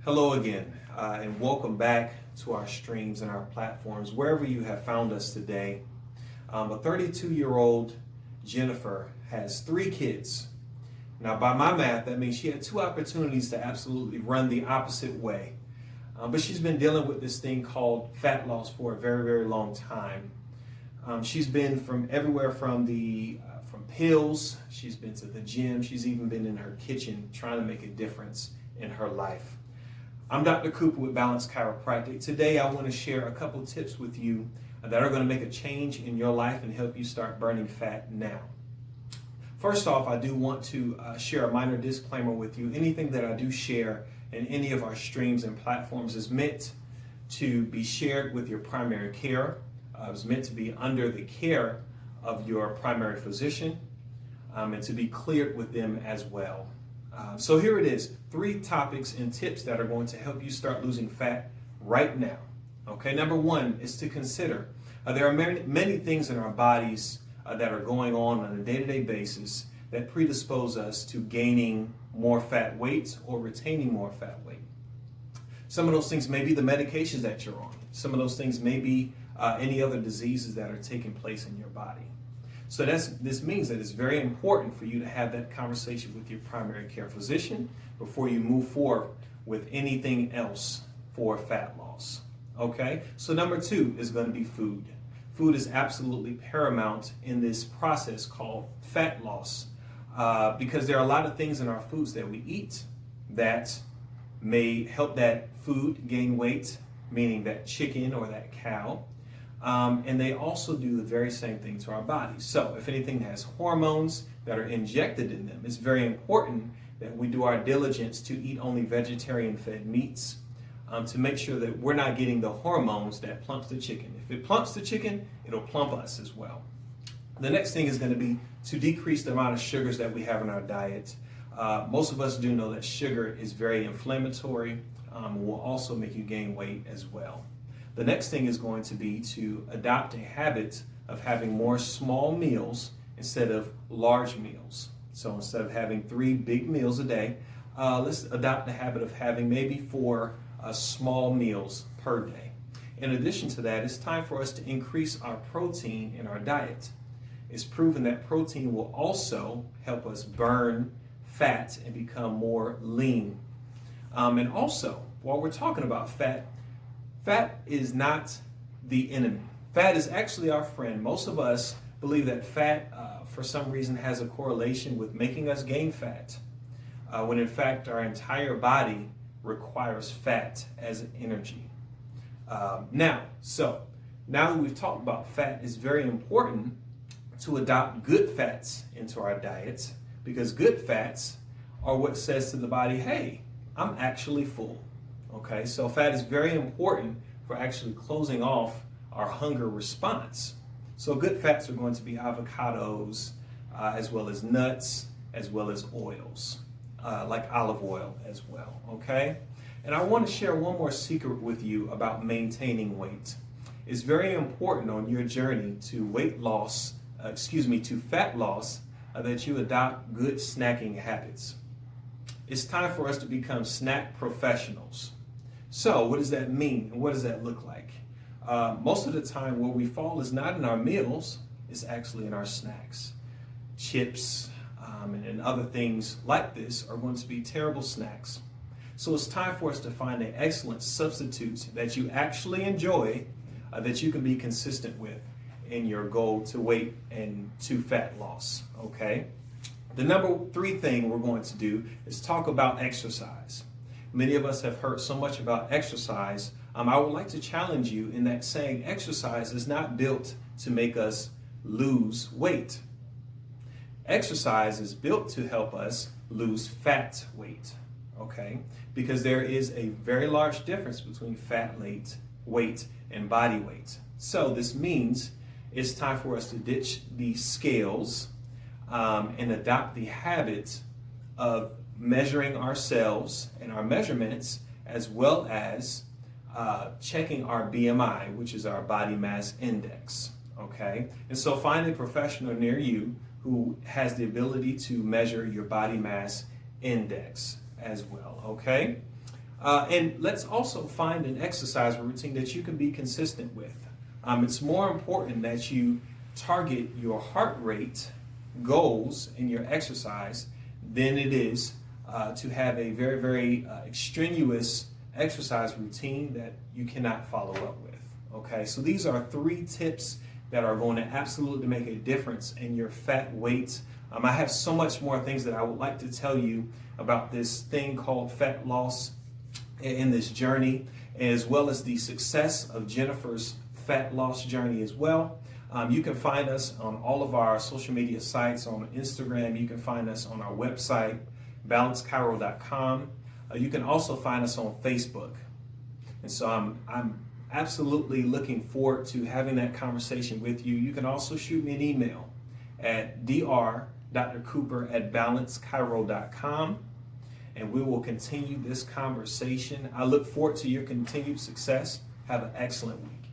Hello again, and welcome back to our streams and our platforms, wherever you have found us today. A 32-year-old Jennifer has 3 kids. Now, by my math, that means she had 2 opportunities to absolutely run the opposite way. But she's been dealing with this thing called fat loss for a very, very long time. She's been from everywhere from from pills, she's been to the gym, she's even been in her kitchen trying to make a difference in her life. I'm Dr. Cooper with Balance Chiropractic. Today I want to share a couple tips with you that are going to make a change in your life and help you start burning fat now. First off, I do want to share a minor disclaimer with you. Anything that I do share in any of our streams and platforms is meant to be shared with your primary care. It's meant to be under the care of your primary physician and to be cleared with them as well. So here it is, 3 topics and tips that are going to help you start losing fat right now. Okay, number 1 is to consider there are many things in our bodies that are going on a day-to-day basis that predispose us to gaining more fat weight or retaining more fat weight. Some of those things may be the medications that you're on. Some of those things may be any other diseases that are taking place in your body. So this means that it's very important for you to have that conversation with your primary care physician before you move forward with anything else for fat loss. Okay? So number 2 is going to be food. Food is absolutely paramount in this process called fat loss because there are a lot of things in our foods that we eat that may help that food gain weight, meaning that chicken or that cow. And they also do the very same thing to our bodies. So if anything has hormones that are injected in them, it's very important that we do our diligence to eat only vegetarian fed meats to make sure that we're not getting the hormones that plumps the chicken. If it plumps the chicken, it'll plump us as well. The next thing is going to be to decrease the amount of sugars that we have in our diet. Most of us do know that sugar is very inflammatory, will also make you gain weight as well. The next thing is going to be to adopt a habit of having more small meals instead of large meals. So instead of having 3 big meals a day, let's adopt the habit of having maybe 4 small meals per day. In addition to that, it's time for us to increase our protein in our diet. It's proven that protein will also help us burn fat and become more lean. And also, while we're talking about fat, fat is not the enemy. Fat is actually our friend. Most of us believe that fat, for some reason, has a correlation with making us gain fat, when in fact our entire body requires fat as energy. Now that we've talked about fat, it's very important to adopt good fats into our diets because good fats are what says to the body, hey, I'm actually full. Okay, so fat is very important for actually closing off our hunger response. So good fats are going to be avocados, as well as nuts, as well as oils, like olive oil as well, okay? And I want to share one more secret with you about maintaining weight. It's very important on your journey to to fat loss, that you adopt good snacking habits. It's time for us to become snack professionals. So what does that mean and what does that look like? Most of the time where we fall is not in our meals, it's actually in our snacks. Chips and other things like this are going to be terrible snacks. So it's time for us to find an excellent substitute that you actually enjoy, that you can be consistent with in your goal to weight and to fat loss, okay? The number 3 thing we're going to do is talk about exercise. Many of us have heard so much about exercise. I would like to challenge you in that saying exercise is not built to make us lose weight. Exercise is built to help us lose fat weight, okay? Because there is a very large difference between fat weight and body weight. So this means it's time for us to ditch the scales and adopt the habit of measuring ourselves and our measurements, as well as checking our BMI, which is our body mass index, okay? And so find a professional near you who has the ability to measure your body mass index as well, okay? And let's also find an exercise routine that you can be consistent with. It's more important that you target your heart rate goals in your exercise than it is to have a very, very extraneous exercise routine that you cannot follow up with. Okay, so these are 3 tips that are going to absolutely make a difference in your fat weight. I have so much more things that I would like to tell you about this thing called fat loss in this journey, as well as the success of Jennifer's fat loss journey as well. You can find us on all of our social media sites. On Instagram, you can find us on our website, balancechiro.com. You can also find us on Facebook. And so I'm absolutely looking forward to having that conversation with you. You can also shoot me an email at drcooper@balancechiro.com, and we will continue this conversation. I look forward to your continued success. Have an excellent week.